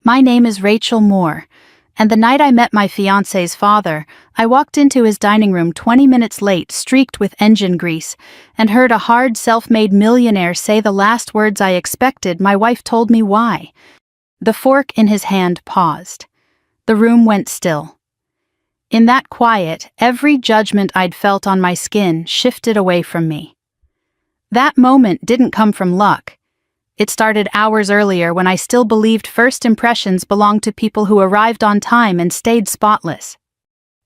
My name is Rachel Moore, and the night I met my fiancé's father, I walked into his dining room 20 minutes late, streaked with engine grease, and heard a hard self-made millionaire say the last words I expected. My wife told me why. The fork in his hand paused. The room went still. In that quiet, every judgment I'd felt on my skin shifted away from me. That moment didn't come from luck. It started hours earlier when I still believed first impressions belonged to people who arrived on time and stayed spotless.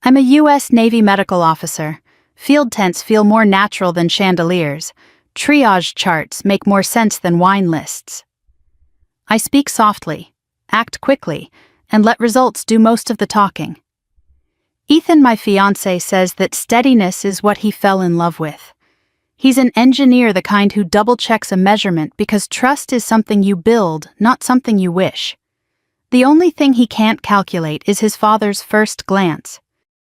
I'm a U.S. Navy medical officer. Field tents feel more natural than chandeliers. Triage charts make more sense than wine lists. I speak softly, act quickly, and let results do most of the talking. Ethan, my fiancé, says that steadiness is what he fell in love with. He's an engineer, the kind who double-checks a measurement because trust is something you build, not something you wish. The only thing he can't calculate is his father's first glance.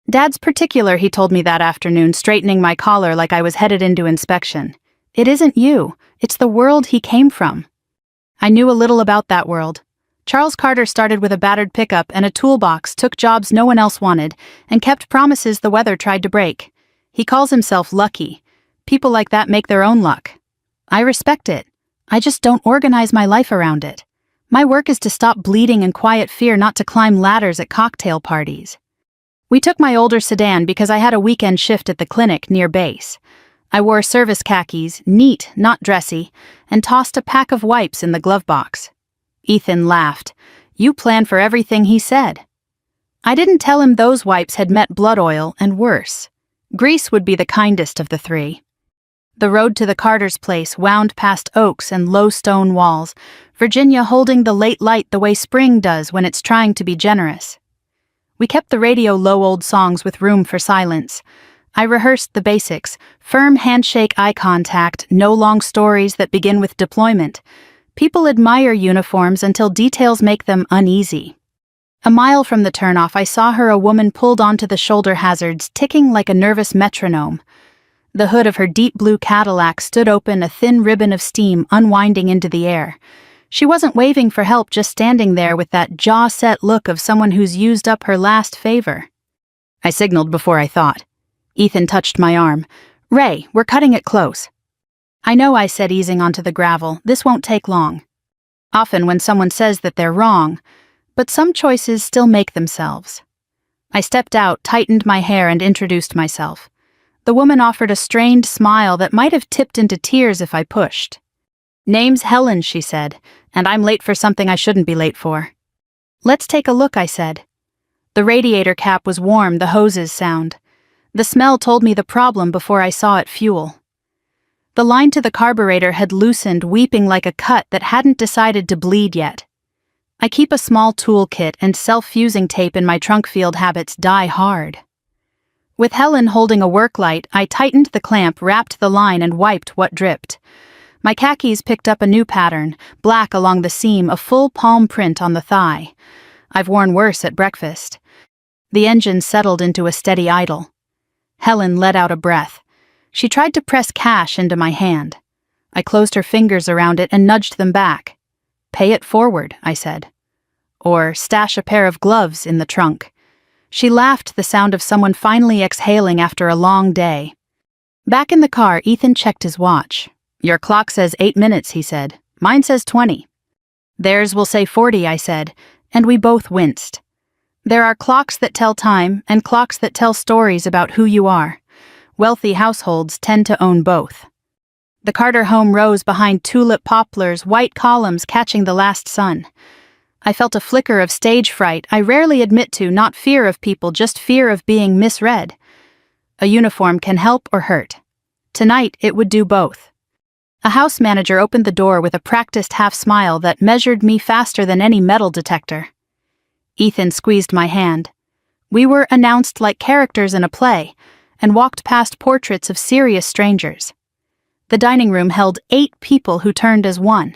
Dad's particular, he told me that afternoon, straightening my collar like I was headed into inspection. It isn't you, it's the world he came from. I knew a little about that world. Charles Carter started with a battered pickup and a toolbox, took jobs no one else wanted, and kept promises the weather tried to break. He calls himself lucky. People like that make their own luck. I respect it. I just don't organize my life around it. My work is to stop bleeding and quiet fear, not to climb ladders at cocktail parties. We took my older sedan because I had a weekend shift at the clinic near base. I wore service khakis, neat, not dressy, and tossed a pack of wipes in the glove box. Ethan laughed. You plan for everything, he said. I didn't tell him those wipes had met blood oil and worse. Grease would be the kindest of the three. The road to the Carter's place wound past oaks and low stone walls, Virginia holding the late light the way spring does when it's trying to be generous. We kept the radio low, old songs with room for silence. I rehearsed the basics: firm handshake, eye contact, no long stories that begin with deployment. People admire uniforms until details make them uneasy. A mile from the turnoff, I saw her, a woman pulled onto the shoulder hazards, ticking like a nervous metronome. The hood of her deep blue Cadillac stood open, a thin ribbon of steam unwinding into the air. She wasn't waving for help, just standing there with that jaw-set look of someone who's used up her last favor. I signaled before I thought. Ethan touched my arm. Ray, we're cutting it close. I know, I said, easing onto the gravel. This won't take long. Often when someone says that they're wrong, but some choices still make themselves. I stepped out, tightened my hair, and introduced myself. The woman offered a strained smile that might have tipped into tears if I pushed. Name's Helen, she said, and I'm late for something I shouldn't be late for. Let's take a look, I said. The radiator cap was warm, the hoses sound. The smell told me the problem before I saw it fuel. The line to the carburetor had loosened, weeping like a cut that hadn't decided to bleed yet. I keep a small toolkit, and self-fusing tape in my trunk. Field habits die hard. With Helen holding a work light, I tightened the clamp, wrapped the line, and wiped what dripped. My khakis picked up a new pattern, black along the seam, a full palm print on the thigh. I've worn worse at breakfast. The engine settled into a steady idle. Helen let out a breath. She tried to press cash into my hand. I closed her fingers around it and nudged them back. Pay it forward, I said. Or stash a pair of gloves in the trunk. She laughed, the sound of someone finally exhaling after a long day. Back in the car, Ethan checked his watch. Your clock says 8 minutes, he said. Mine says 20. Theirs will say 40, I said, and we both winced. There are clocks that tell time and clocks that tell stories about who you are. Wealthy households tend to own both. The Carter home rose behind tulip poplars, white columns catching the last sun. I felt a flicker of stage fright I rarely admit to, not fear of people, just fear of being misread. A uniform can help or hurt. Tonight, it would do both. A house manager opened the door with a practiced half-smile that measured me faster than any metal detector. Ethan squeezed my hand. We were announced like characters in a play, and walked past portraits of serious strangers. The dining room held 8 people who turned as one.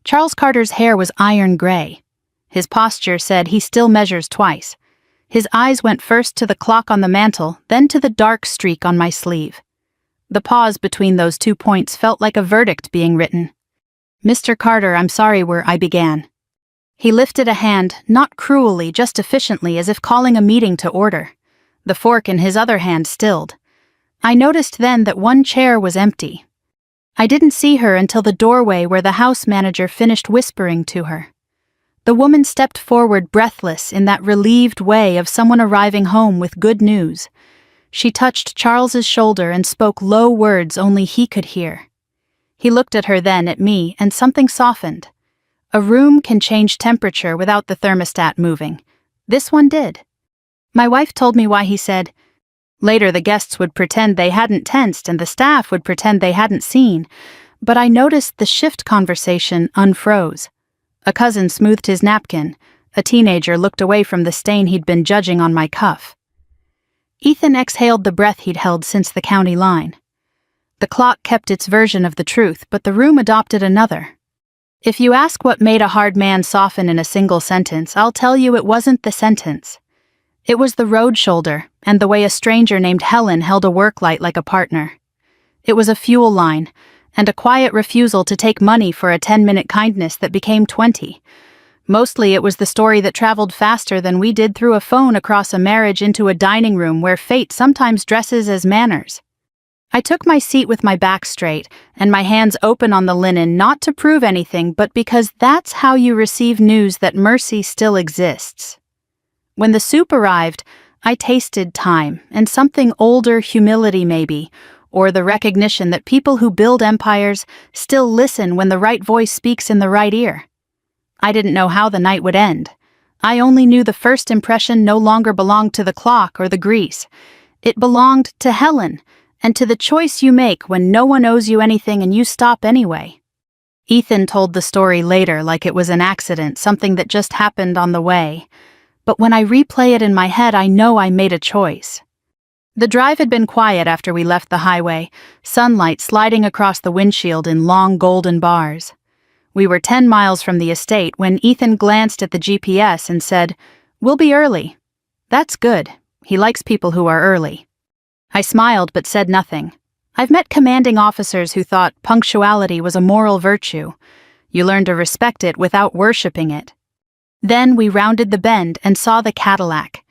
Charles Carter's hair was iron gray. His posture said he still measures twice. His eyes went first to the clock on the mantel, then to the dark streak on my sleeve. The pause between those 2 points felt like a verdict being written. Mr. Carter, I'm sorry I began. He lifted a hand, not cruelly, just efficiently, as if calling a meeting to order. The fork in his other hand stilled. I noticed then that one chair was empty. I didn't see her until the doorway where the house manager finished whispering to her. The woman stepped forward breathless in that relieved way of someone arriving home with good news. She touched Charles's shoulder and spoke low words only he could hear. He looked at her, then at me, and something softened. A room can change temperature without the thermostat moving. This one did. My wife told me why he said. Later the guests would pretend they hadn't tensed and the staff would pretend they hadn't seen, but I noticed the shift conversation unfroze. A cousin smoothed his napkin. A teenager looked away from the stain he'd been judging on my cuff. Ethan exhaled the breath he'd held since the county line. The clock kept its version of the truth, but the room adopted another. If you ask what made a hard man soften in a single sentence, I'll tell you it wasn't the sentence. It was the road shoulder, and the way a stranger named Helen held a work light like a partner. It was a fuel line, and a quiet refusal to take money for a 10-minute kindness that became 20. Mostly it was the story that traveled faster than we did through a phone across a marriage into a dining room where fate sometimes dresses as manners. I took my seat with my back straight and my hands open on the linen, not to prove anything, but because that's how you receive news that mercy still exists. When the soup arrived, I tasted time and something older, humility maybe, or the recognition that people who build empires still listen when the right voice speaks in the right ear. I didn't know how the night would end. I only knew the first impression no longer belonged to the clock or the grease. It belonged to Helen, and to the choice you make when no one owes you anything and you stop anyway. Ethan told the story later like it was an accident, something that just happened on the way. But when I replay it in my head, I know I made a choice. The drive had been quiet after we left the highway, sunlight sliding across the windshield in long golden bars. We were 10 miles from the estate when Ethan glanced at the GPS and said, "We'll be early." That's good. He likes people who are early. I smiled but said nothing. I've met commanding officers who thought punctuality was a moral virtue. You learn to respect it without worshipping it. Then we rounded the bend and saw the Cadillac.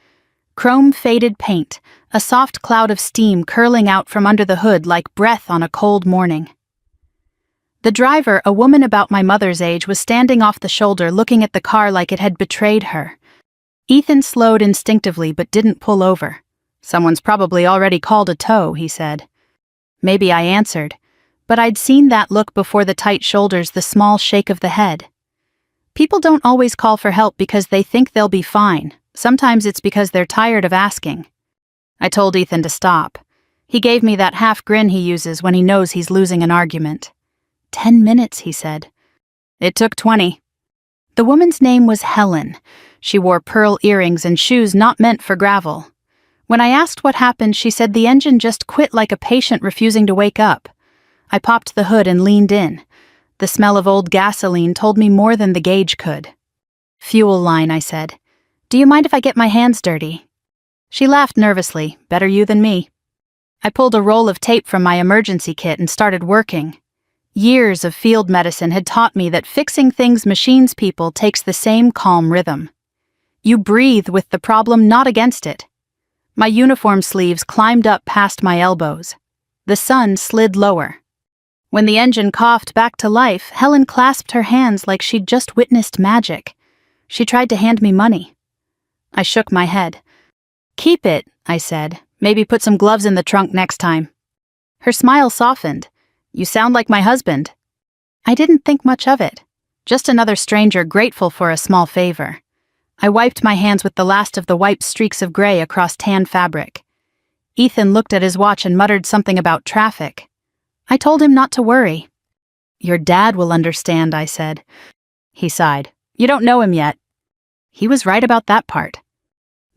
Chrome-faded paint, a soft cloud of steam curling out from under the hood like breath on a cold morning. The driver, a woman about my mother's age, was standing off the shoulder looking at the car like it had betrayed her. Ethan slowed instinctively but didn't pull over. "Someone's probably already called a tow," he said. Maybe I answered, but I'd seen that look before the tight shoulders, the small shake of the head. People don't always call for help because they think they'll be fine. Sometimes it's because they're tired of asking. I told Ethan to stop. He gave me that half grin he uses when he knows he's losing an argument. 10 minutes, he said. It took 20. The woman's name was Helen. She wore pearl earrings and shoes not meant for gravel. When I asked what happened, she said the engine just quit like a patient refusing to wake up. I popped the hood and leaned in. The smell of old gasoline told me more than the gauge could. "Fuel line," I said. "Do you mind if I get my hands dirty?" She laughed nervously. "Better you than me." I pulled a roll of tape from my emergency kit and started working. Years of field medicine had taught me that fixing things machines people takes the same calm rhythm. You breathe with the problem, not against it. My uniform sleeves climbed up past my elbows. The sun slid lower. When the engine coughed back to life, Helen clasped her hands like she'd just witnessed magic. She tried to hand me money. I shook my head. "Keep it," I said. "Maybe put some gloves in the trunk next time." Her smile softened. "You sound like my husband." I didn't think much of it. Just another stranger grateful for a small favor. I wiped my hands with the last of the white streaks of gray across tan fabric. Ethan looked at his watch and muttered something about traffic. I told him not to worry. "Your dad will understand," I said. He sighed. "You don't know him yet." He was right about that part.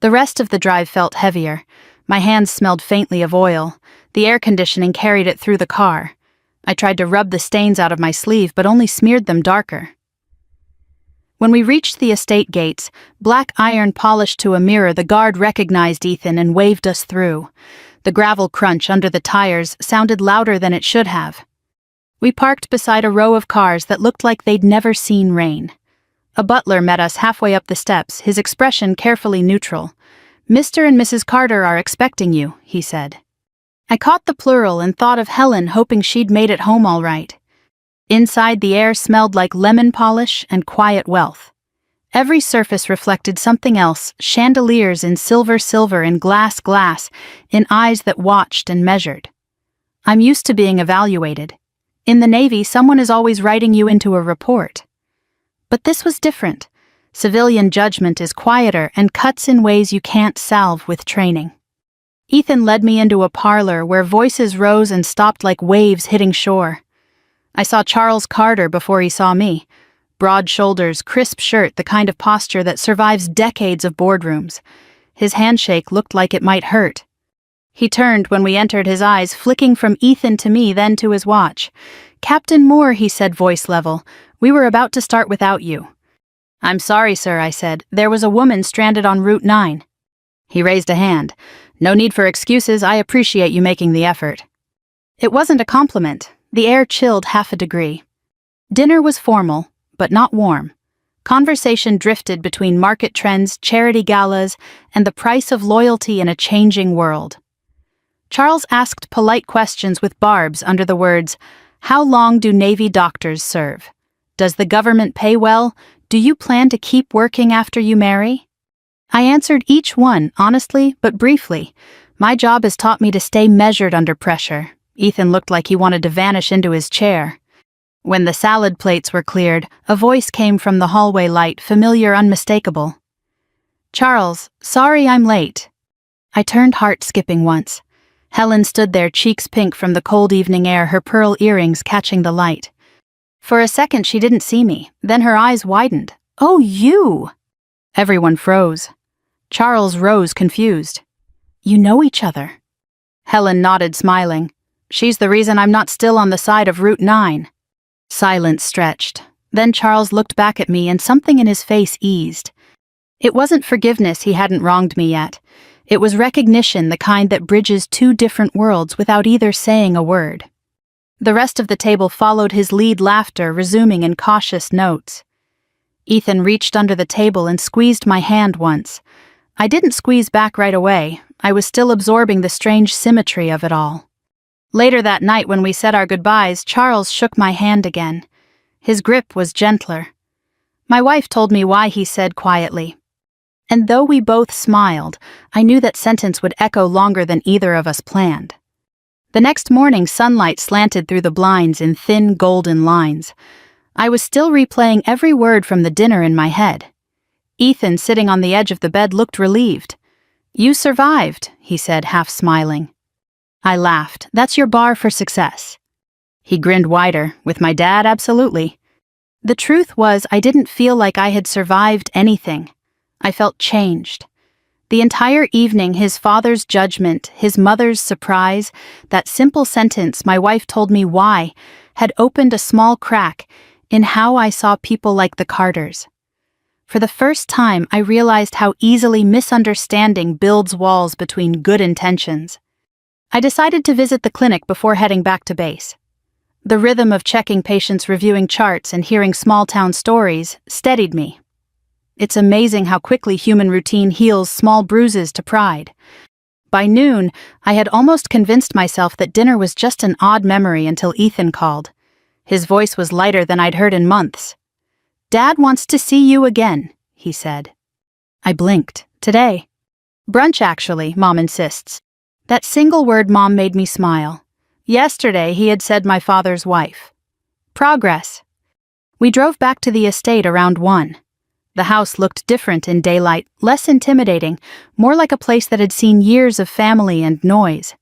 The rest of the drive felt heavier. My hands smelled faintly of oil. The air conditioning carried it through the car. I tried to rub the stains out of my sleeve, but only smeared them darker. When we reached the estate gates, black iron polished to a mirror, the guard recognized Ethan and waved us through. The gravel crunch under the tires sounded louder than it should have. We parked beside a row of cars that looked like they'd never seen rain. A butler met us halfway up the steps, his expression carefully neutral. "Mr. and Mrs. Carter are expecting you," he said. I caught the plural and thought of Helen, hoping she'd made it home all right. Inside, the air smelled like lemon polish and quiet wealth. Every surface reflected something else, chandeliers in silver and glass, in eyes that watched and measured. I'm used to being evaluated. In the Navy, someone is always writing you into a report. But this was different. Civilian judgment is quieter and cuts in ways you can't salve with training. Ethan led me into a parlor where voices rose and stopped like waves hitting shore. I saw Charles Carter before he saw me. Broad shoulders, crisp shirt, the kind of posture that survives decades of boardrooms. His handshake looked like it might hurt. He turned when we entered, his eyes flicking from Ethan to me, then to his watch. "Captain Moore," he said, voice level, "we were about to start without you." "I'm sorry, sir," I said. "There was a woman stranded on Route 9. He raised a hand. "No need for excuses. I appreciate you making the effort." It wasn't a compliment. The air chilled half a degree. Dinner was formal, but not warm. Conversation drifted between market trends, charity galas, and the price of loyalty in a changing world. Charles asked polite questions with barbs under the words, "How long do Navy doctors serve? Does the government pay well? Do you plan to keep working after you marry?" I answered each one, honestly but briefly. My job has taught me to stay measured under pressure. Ethan looked like he wanted to vanish into his chair. When the salad plates were cleared, a voice came from the hallway light, familiar, unmistakable. "Charles, sorry I'm late." I turned, heart skipping once. Helen stood there, cheeks pink from the cold evening air, her pearl earrings catching the light. For a second she didn't see me, then her eyes widened. "Oh, you!" Everyone froze. Charles rose, confused. "You know each other?" Helen nodded, smiling. "She's the reason I'm not still on the side of Route 9. Silence stretched. Then Charles looked back at me and something in his face eased. It wasn't forgiveness, he hadn't wronged me yet. It was recognition, the kind that bridges two different worlds without either saying a word. The rest of the table followed his lead, laughter resuming in cautious notes. Ethan reached under the table and squeezed my hand once. I didn't squeeze back right away. I was still absorbing the strange symmetry of it all. Later that night, when we said our goodbyes, Charles shook my hand again. His grip was gentler. My wife told me why, he said quietly. And though we both smiled, I knew that sentence would echo longer than either of us planned. The next morning, sunlight slanted through the blinds in thin golden lines. I was still replaying every word from the dinner in my head. Ethan, sitting on the edge of the bed, looked relieved. "You survived," he said, half smiling. I laughed. "That's your bar for success." He grinned wider. "With my dad, absolutely." The truth was, I didn't feel like I had survived anything. I felt changed. The entire evening, his father's judgment, his mother's surprise, that simple sentence, "My wife told me why," had opened a small crack in how I saw people like the Carters. For the first time, I realized how easily misunderstanding builds walls between good intentions. I decided to visit the clinic before heading back to base. The rhythm of checking patients, reviewing charts, and hearing small-town stories steadied me. It's amazing how quickly human routine heals small bruises to pride. By noon, I had almost convinced myself that dinner was just an odd memory until Ethan called. His voice was lighter than I'd heard in months. "Dad wants to see you again," he said. I blinked. "Today?" "Brunch, actually, Mom insists." That single word, Mom, made me smile. Yesterday, he had said my father's wife. Progress. We drove back to the estate around 1. The house looked different in daylight, less intimidating, more like a place that had seen years of family and noise.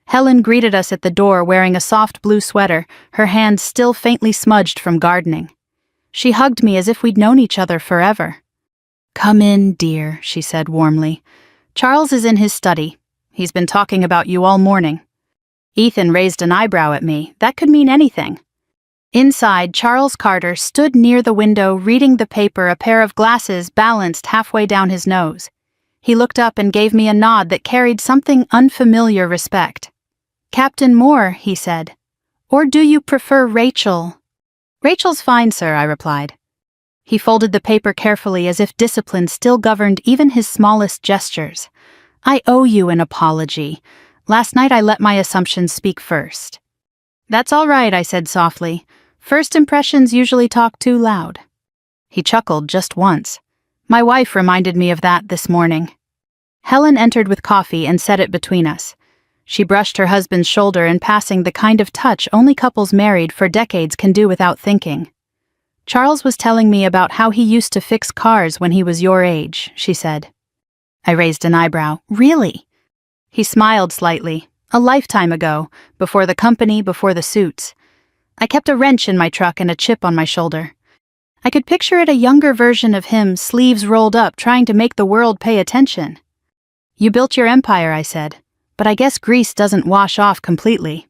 Helen greeted us at the door wearing a soft blue sweater, her hands still faintly smudged from gardening. She hugged me as if we'd known each other forever. "Come in, dear," she said warmly. "Charles is in his study. He's been talking about you all morning." Ethan raised an eyebrow at me. That could mean anything. Inside, Charles Carter stood near the window reading the paper, a pair of glasses balanced halfway down his nose. He looked up and gave me a nod that carried something unfamiliar respect. "Captain Moore," he said. "Or do you prefer Rachel?" "Rachel's fine, sir," I replied. He folded the paper carefully as if discipline still governed even his smallest gestures. I owe you an apology. Last night I let my assumptions speak first. That's all right, I said softly. First impressions usually talk too loud. He chuckled just once. My wife reminded me of that this morning. Helen entered with coffee and set it between us. She brushed her husband's shoulder in passing, the kind of touch only couples married for decades can do without thinking. Charles was telling me about how he used to fix cars when he was your age, she said. I raised an eyebrow. Really? He smiled slightly. A lifetime ago, before the company, before the suits. I kept a wrench in my truck and a chip on my shoulder. I could picture it, a younger version of him, sleeves rolled up, trying to make the world pay attention. You built your empire, I said, but I guess grease doesn't wash off completely.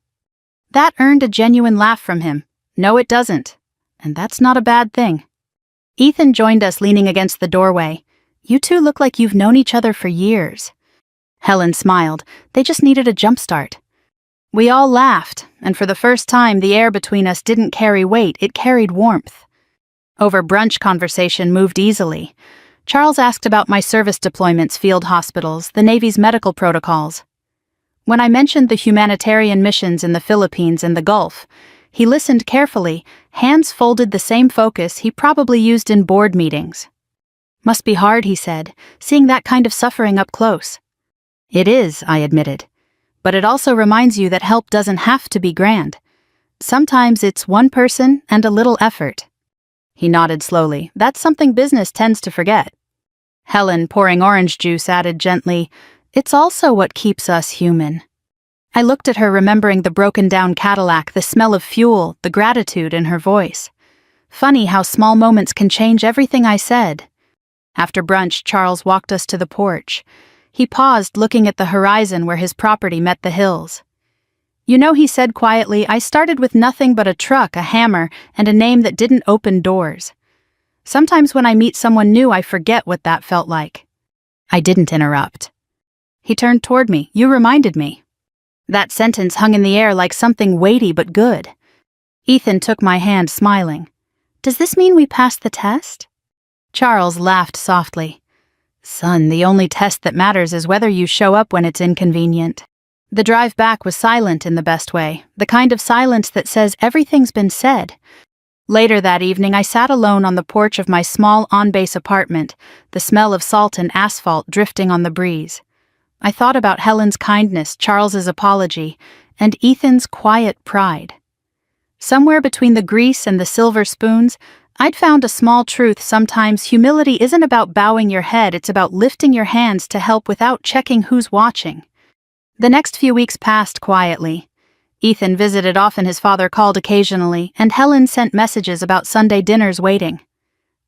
That earned a genuine laugh from him. No, it doesn't. And that's not a bad thing. Ethan joined us, leaning against the doorway. You two look like you've known each other for years. Helen smiled. They just needed a jump start. We all laughed, and for the first time the air between us didn't carry weight, it carried warmth. Over brunch, conversation moved easily. Charles asked about my service deployments, field hospitals, the Navy's medical protocols. When I mentioned the humanitarian missions in the Philippines and the Gulf, he listened carefully, hands folded, the same focus he probably used in board meetings. Must be hard, he said, seeing that kind of suffering up close. It is, I admitted. But it also reminds you that help doesn't have to be grand. Sometimes it's one person and a little effort. He nodded slowly. That's something business tends to forget. Helen, pouring orange juice, added gently, it's also what keeps us human. I looked at her, remembering the broken-down Cadillac, the smell of fuel, the gratitude in her voice. Funny how small moments can change everything I said. After brunch, Charles walked us to the porch. He paused, looking at the horizon where his property met the hills. You know, he said quietly, I started with nothing but a truck, a hammer, and a name that didn't open doors. Sometimes when I meet someone new, I forget what that felt like. I didn't interrupt. He turned toward me. You reminded me. That sentence hung in the air like something weighty but good. Ethan took my hand, smiling. Does this mean we passed the test? Charles laughed softly. Son, the only test that matters is whether you show up when it's inconvenient. The drive back was silent in the best way, the kind of silence that says everything's been said. Later that evening, I sat alone on the porch of my small on-base apartment, the smell of salt and asphalt drifting on the breeze. I thought about Helen's kindness, Charles's apology, and Ethan's quiet pride. Somewhere between the grease and the silver spoons, I'd found a small truth. Sometimes humility isn't about bowing your head, it's about lifting your hands to help without checking who's watching. The next few weeks passed quietly. Ethan visited often, his father called occasionally, and Helen sent messages about Sunday dinners waiting.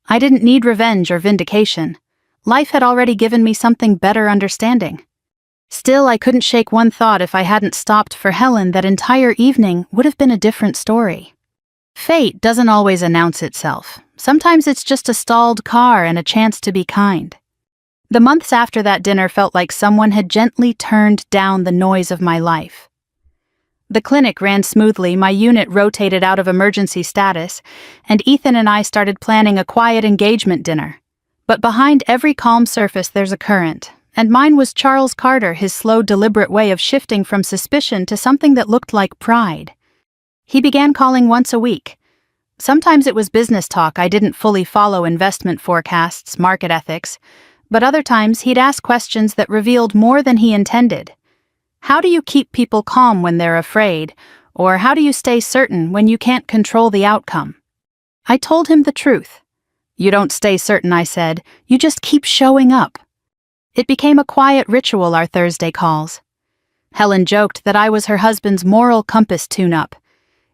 I didn't need revenge or vindication. Life had already given me something better, understanding. Still, I couldn't shake one thought: if I hadn't stopped for Helen, that entire evening would have been a different story. Fate doesn't always announce itself. Sometimes it's just a stalled car and a chance to be kind. The months after that dinner felt like someone had gently turned down the noise of my life. The clinic ran smoothly, my unit rotated out of emergency status, and Ethan and I started planning a quiet engagement dinner. But behind every calm surface there's a current, and mine was Charles Carter, his slow, deliberate way of shifting from suspicion to something that looked like pride. He began calling once a week. Sometimes it was business talk. I didn't fully follow investment forecasts, market ethics, but other times he'd ask questions that revealed more than he intended. How do you keep people calm when they're afraid? Or how do you stay certain when you can't control the outcome? I told him the truth. You don't stay certain, I said. You just keep showing up. It became a quiet ritual, our Thursday calls. Helen joked that I was her husband's moral compass tune-up.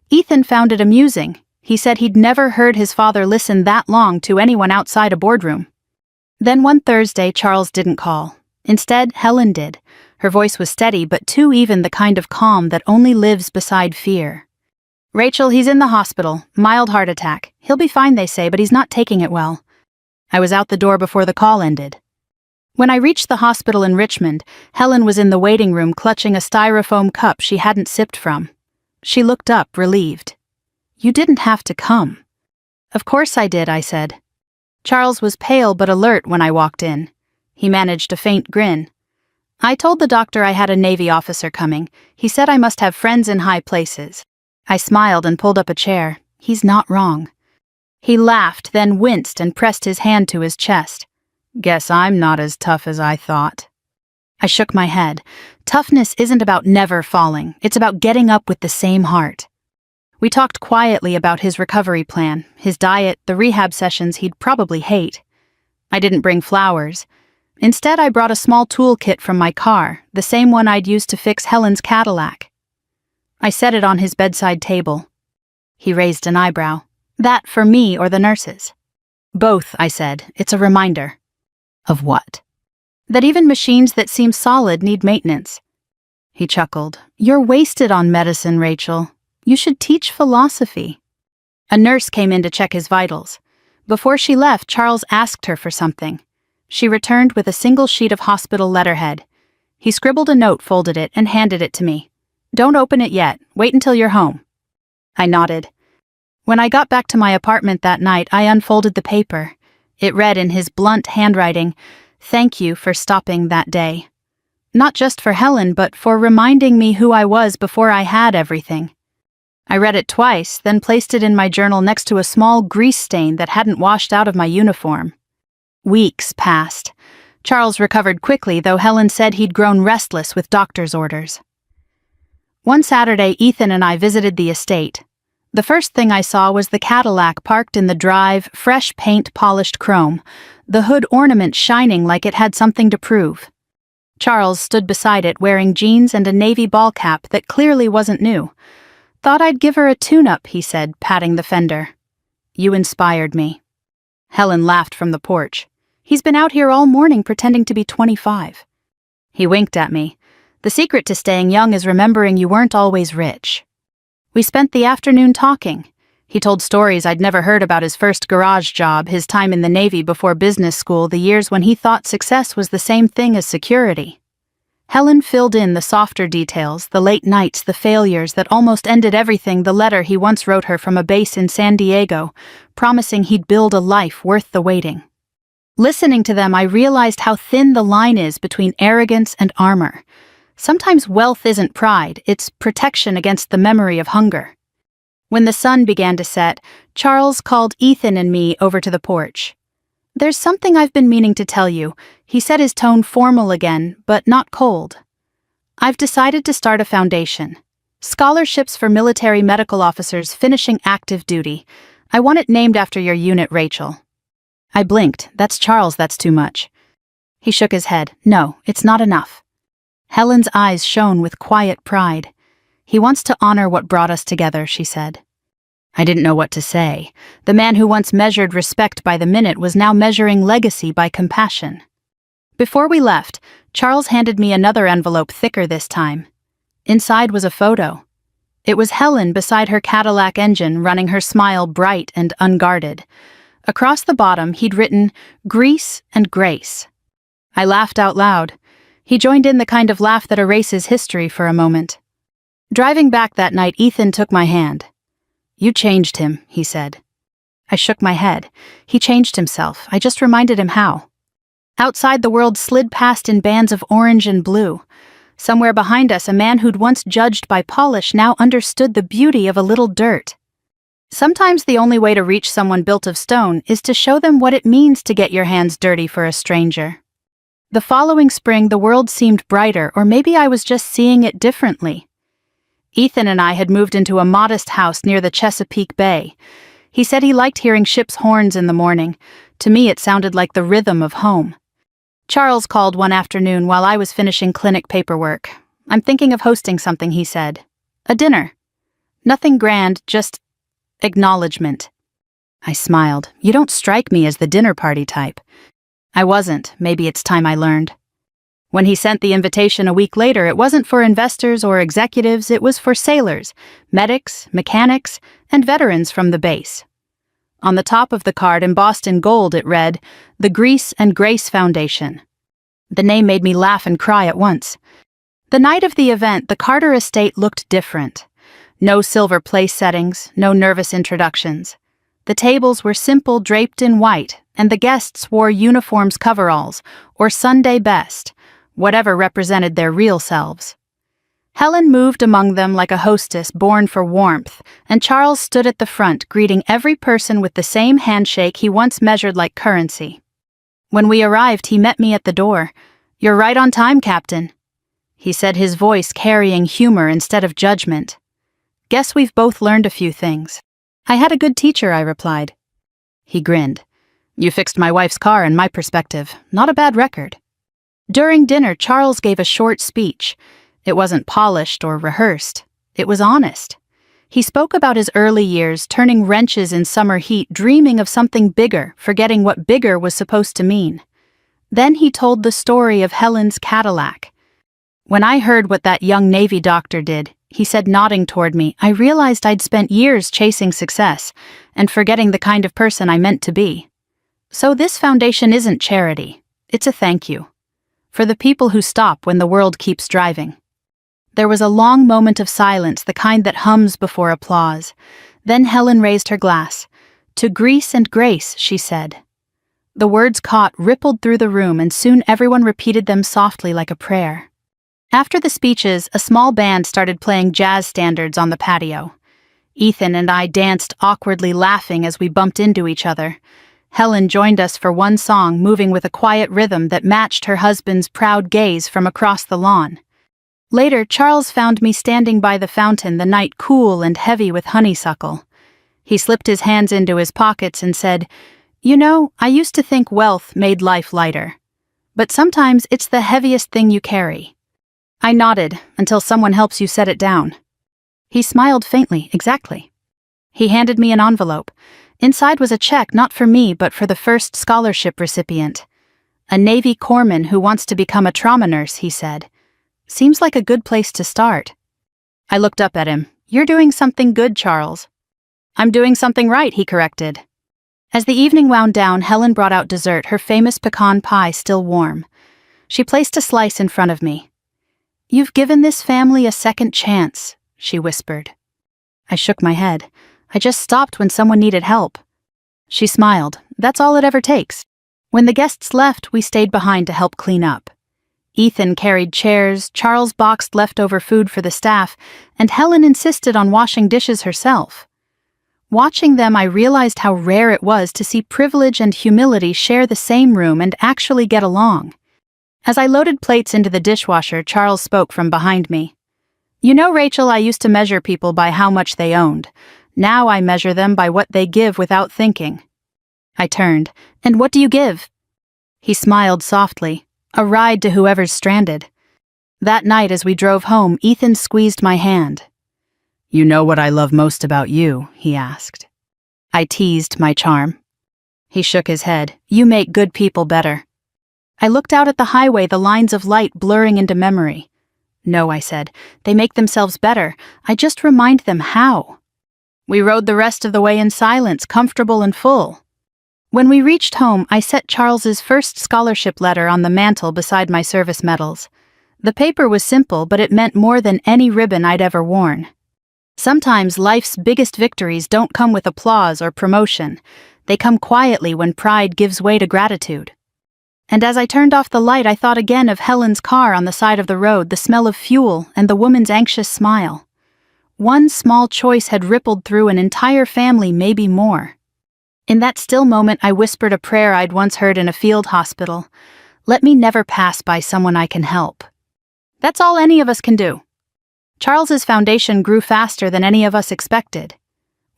Ethan found it amusing. He said he'd never heard his father listen that long to anyone outside a boardroom. Then one Thursday, Charles didn't call. Instead, Helen did. Her voice was steady, but too even, the kind of calm that only lives beside fear. Rachel, he's in the hospital. Mild heart attack. He'll be fine, they say, but he's not taking it well. I was out the door before the call ended. When I reached the hospital in Richmond, Helen was in the waiting room clutching a styrofoam cup she hadn't sipped from. She looked up, relieved. You didn't have to come. Of course I did, I said. Charles was pale but alert when I walked in. He managed a faint grin. I told the doctor I had a Navy officer coming. He said I must have friends in high places. I smiled and pulled up a chair. He's not wrong. He laughed, then winced and pressed his hand to his chest. Guess I'm not as tough as I thought. I shook my head. Toughness isn't about never falling. It's about getting up with the same heart. We talked quietly about his recovery plan, his diet, the rehab sessions he'd probably hate. I didn't bring flowers. Instead, I brought a small toolkit from my car, the same one I'd used to fix Helen's Cadillac. I set it on his bedside table. He raised an eyebrow. That for me or the nurses? Both, I said. It's a reminder. Of what? That even machines that seem solid need maintenance. He chuckled. You're wasted on medicine, Rachel. You should teach philosophy. A nurse came in to check his vitals. Before she left, Charles asked her for something. She returned with a single sheet of hospital letterhead. He scribbled a note, folded it, and handed it to me. Don't open it yet. Wait until you're home. I nodded. When I got back to my apartment that night, I unfolded the paper. It read in his blunt handwriting, "Thank you for stopping that day. Not just for Helen, but for reminding me who I was before I had everything." I read it twice, then placed it in my journal next to a small grease stain that hadn't washed out of my uniform. Weeks passed. Charles recovered quickly, though Helen said he'd grown restless with doctor's orders. One Saturday, Ethan and I visited the estate. The first thing I saw was the Cadillac parked in the drive, fresh paint, polished chrome, the hood ornament shining like it had something to prove. Charles stood beside it wearing jeans and a navy ball cap that clearly wasn't new. Thought I'd give her a tune-up, he said, patting the fender. You inspired me. Helen laughed from the porch. He's been out here all morning pretending to be 25. He winked at me. The secret to staying young is remembering you weren't always rich. We spent the afternoon talking. He told stories I'd never heard about his first garage job, his time in the Navy before business school, the years when he thought success was the same thing as security. Helen filled in the softer details, the late nights, the failures that almost ended everything, the letter he once wrote her from a base in San Diego, promising he'd build a life worth the waiting. Listening to them, I realized how thin the line is between arrogance and armor. Sometimes wealth isn't pride, it's protection against the memory of hunger. When the sun began to set, Charles called Ethan and me over to the porch. There's something I've been meaning to tell you, he said, his tone formal again, but not cold. I've decided to start a foundation. Scholarships for military medical officers finishing active duty. I want it named after your unit, Rachel. I blinked. That's Charles, that's too much. He shook his head. No, it's not enough. Helen's eyes shone with quiet pride. He wants to honor what brought us together, she said. I didn't know what to say. The man who once measured respect by the minute was now measuring legacy by compassion. Before we left, Charles handed me another envelope, thicker this time. Inside was a photo. It was Helen beside her Cadillac engine, running her smile bright and unguarded. Across the bottom, he'd written, "Grease and Grace." I laughed out loud. He joined in, the kind of laugh that erases history for a moment. Driving back that night, Ethan took my hand. You changed him, he said. I shook my head. He changed himself. I just reminded him how. Outside, the world slid past in bands of orange and blue. Somewhere behind us, a man who'd once judged by polish now understood the beauty of a little dirt. Sometimes the only way to reach someone built of stone is to show them what it means to get your hands dirty for a stranger. The following spring, the world seemed brighter, or maybe I was just seeing it differently. Ethan and I had moved into a modest house near the Chesapeake Bay. He said he liked hearing ships' horns in the morning. To me, it sounded like the rhythm of home. Charles called one afternoon while I was finishing clinic paperwork. I'm thinking of hosting something, he said. A dinner. Nothing grand, just acknowledgement. I smiled. You don't strike me as the dinner party type. I wasn't. Maybe it's time I learned. When he sent the invitation a week later, it wasn't for investors or executives, it was for sailors, medics, mechanics, and veterans from the base. On the top of the card, embossed in gold, it read, "The Grease and Grace Foundation." The name made me laugh and cry at once. The night of the event, the Carter estate looked different. No silver place settings, no nervous introductions. The tables were simple, draped in white, and the guests wore uniforms coveralls, or Sunday best, whatever represented their real selves. Helen moved among them like a hostess born for warmth, and Charles stood at the front greeting every person with the same handshake he once measured like currency. When we arrived, he met me at the door. "You're right on time, Captain," he said, his voice carrying humor instead of judgment. "Guess we've both learned a few things." "I had a good teacher," I replied. He grinned. "You fixed my wife's car in my perspective. Not a bad record." During dinner, Charles gave a short speech. It wasn't polished or rehearsed. It was honest. He spoke about his early years, turning wrenches in summer heat, dreaming of something bigger, forgetting what bigger was supposed to mean. Then he told the story of Helen's Cadillac. "When I heard what that young Navy doctor did," he said, nodding toward me, "I realized I'd spent years chasing success and forgetting the kind of person I meant to be. So this foundation isn't charity. It's a thank you. For the people who stop when the world keeps driving." There was a long moment of silence, the kind that hums before applause. Then Helen raised her glass. "To Greece and grace," she said. The words caught, rippled through the room, and soon everyone repeated them softly like a prayer. After the speeches, a small band started playing jazz standards on the patio. Ethan and I danced awkwardly, laughing as we bumped into each other. Helen joined us for one song, moving with a quiet rhythm that matched her husband's proud gaze from across the lawn. Later, Charles found me standing by the fountain, the night cool and heavy with honeysuckle. He slipped his hands into his pockets and said, "You know, I used to think wealth made life lighter. But sometimes it's the heaviest thing you carry." I nodded, "Until someone helps you set it down." He smiled faintly. "Exactly." He handed me an envelope. Inside was a check, not for me, but for the first scholarship recipient. "A Navy corpsman who wants to become a trauma nurse," he said. "Seems like a good place to start." I looked up at him. "You're doing something good, Charles." "I'm doing something right," he corrected. As the evening wound down, Helen brought out dessert, her famous pecan pie still warm. She placed a slice in front of me. "You've given this family a second chance," she whispered. I shook my head. "I just stopped when someone needed help." She smiled. "That's all it ever takes." When the guests left, we stayed behind to help clean up. Ethan carried chairs, Charles boxed leftover food for the staff, and Helen insisted on washing dishes herself. Watching them, I realized how rare it was to see privilege and humility share the same room and actually get along. As I loaded plates into the dishwasher, Charles spoke from behind me. "You know, Rachel, I used to measure people by how much they owned. Now I measure them by what they give without thinking." I turned. "And what do you give?" He smiled softly. "A ride to whoever's stranded." That night as we drove home, Ethan squeezed my hand. "You know what I love most about you?" he asked. I teased my charm. He shook his head. "You make good people better." I looked out at the highway, the lines of light blurring into memory. "No," I said. "They make themselves better. I just remind them how." We rode the rest of the way in silence, comfortable and full. When we reached home, I set Charles's first scholarship letter on the mantel beside my service medals. The paper was simple, but it meant more than any ribbon I'd ever worn. Sometimes life's biggest victories don't come with applause or promotion. They come quietly when pride gives way to gratitude. And as I turned off the light, I thought again of Helen's car on the side of the road, the smell of fuel, and the woman's anxious smile. One small choice had rippled through an entire family, maybe more. In that still moment, I whispered a prayer I'd once heard in a field hospital. "Let me never pass by someone I can help." That's all any of us can do. Charles's foundation grew faster than any of us expected.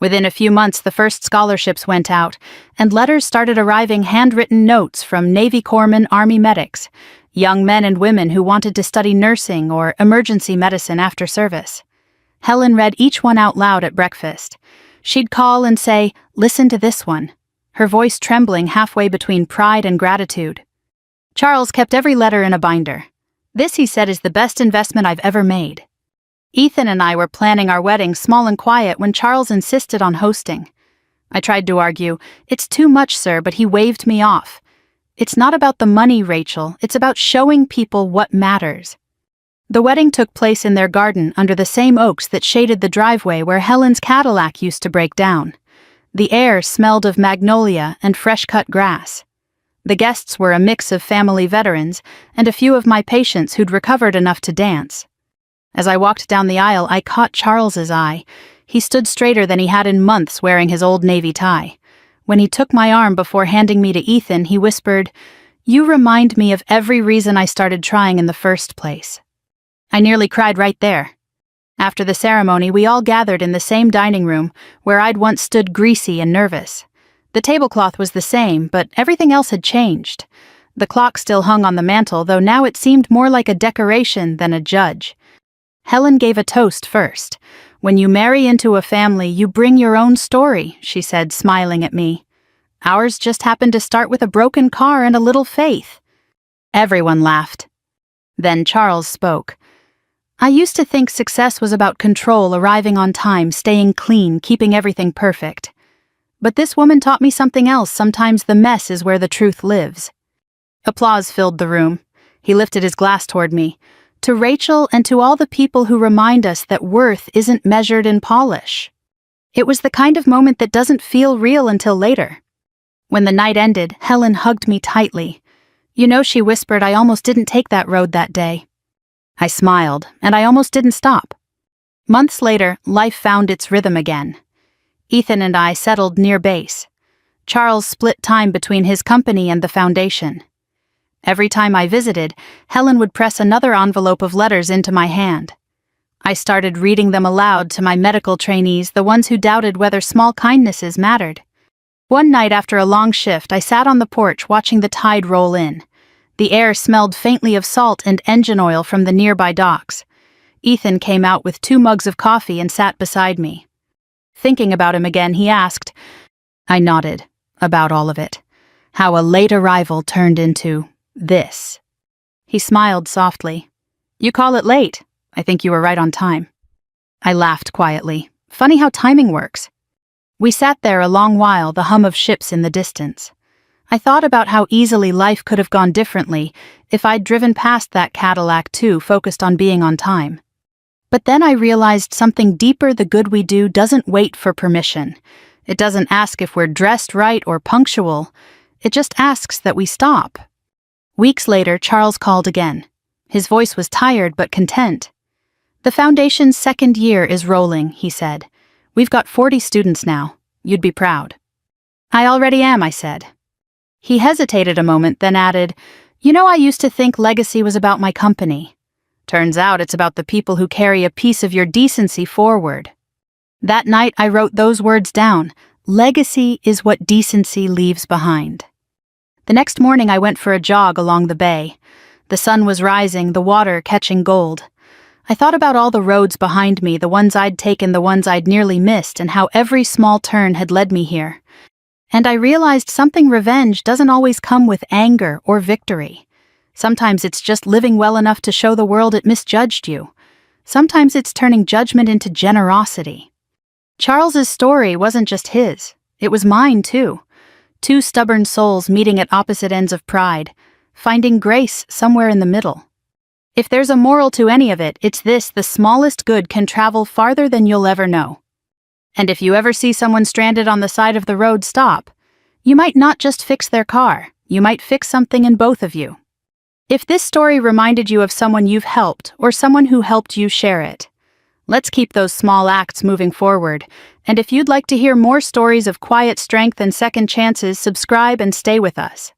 Within a few months, the first scholarships went out, and letters started arriving, handwritten notes from Navy corpsmen, Army medics, young men and women who wanted to study nursing or emergency medicine after service. Helen read each one out loud at breakfast. She'd call and say, "Listen to this one," her voice trembling halfway between pride and gratitude. Charles kept every letter in a binder. "This," he said, "is the best investment I've ever made." Ethan and I were planning our wedding, small and quiet, when Charles insisted on hosting. I tried to argue, "It's too much, sir," but he waved me off. "It's not about the money, Rachel. It's about showing people what matters." The wedding took place in their garden under the same oaks that shaded the driveway where Helen's Cadillac used to break down. The air smelled of magnolia and fresh-cut grass. The guests were a mix of family veterans and a few of my patients who'd recovered enough to dance. As I walked down the aisle, I caught Charles's eye. He stood straighter than he had in months wearing his old navy tie. When he took my arm before handing me to Ethan, he whispered, "You remind me of every reason I started trying in the first place." I nearly cried right there. After the ceremony, we all gathered in the same dining room where I'd once stood greasy and nervous. The tablecloth was the same, but everything else had changed. The clock still hung on the mantel, though now it seemed more like a decoration than a judge. Helen gave a toast first. "When you marry into a family, you bring your own story," she said, smiling at me. "Ours just happened to start with a broken car and a little faith." Everyone laughed. Then Charles spoke. "I used to think success was about control, arriving on time, staying clean, keeping everything perfect. But this woman taught me something else. Sometimes the mess is where the truth lives." Applause filled the room. He lifted his glass toward me. "To Rachel and to all the people who remind us that worth isn't measured in polish." It was the kind of moment that doesn't feel real until later. When the night ended, Helen hugged me tightly. "You know," she whispered, "I almost didn't take that road that day." I smiled, and I almost didn't stop. Months later, life found its rhythm again. Ethan and I settled near base. Charles split time between his company and the foundation. Every time I visited, Helen would press another envelope of letters into my hand. I started reading them aloud to my medical trainees, the ones who doubted whether small kindnesses mattered. One night after a long shift, I sat on the porch watching the tide roll in. The air smelled faintly of salt and engine oil from the nearby docks. Ethan came out with 2 mugs of coffee and sat beside me. Thinking about him again, he asked. I nodded, about all of it. How a late arrival turned into this. He smiled softly. "You call it late. I think you were right on time." I laughed quietly. Funny how timing works. We sat there a long while, the hum of ships in the distance. I thought about how easily life could have gone differently if I'd driven past that Cadillac too, focused on being on time. But then I realized something deeper. The good we do doesn't wait for permission. It doesn't ask if we're dressed right or punctual. It just asks that we stop. Weeks later, Charles called again. His voice was tired but content. "The foundation's 2nd year is rolling," he said. "We've got 40 students now. You'd be proud." "I already am," I said. He hesitated a moment, then added, "You know, I used to think legacy was about my company. Turns out it's about the people who carry a piece of your decency forward." That night I wrote those words down. Legacy is what decency leaves behind. The next morning I went for a jog along the bay. The sun was rising, the water catching gold. I thought about all the roads behind me, the ones I'd taken, the ones I'd nearly missed, and how every small turn had led me here. And I realized something: revenge doesn't always come with anger or victory. Sometimes it's just living well enough to show the world it misjudged you. Sometimes it's turning judgment into generosity. Charles's story wasn't just his. It was mine too. 2 stubborn souls meeting at opposite ends of pride, finding grace somewhere in the middle. If there's a moral to any of it, it's this: the smallest good can travel farther than you'll ever know. And if you ever see someone stranded on the side of the road, stop. You might not just fix their car, you might fix something in both of you. If this story reminded you of someone you've helped, or someone who helped you, share it. Let's keep those small acts moving forward. And if you'd like to hear more stories of quiet strength and second chances, subscribe and stay with us.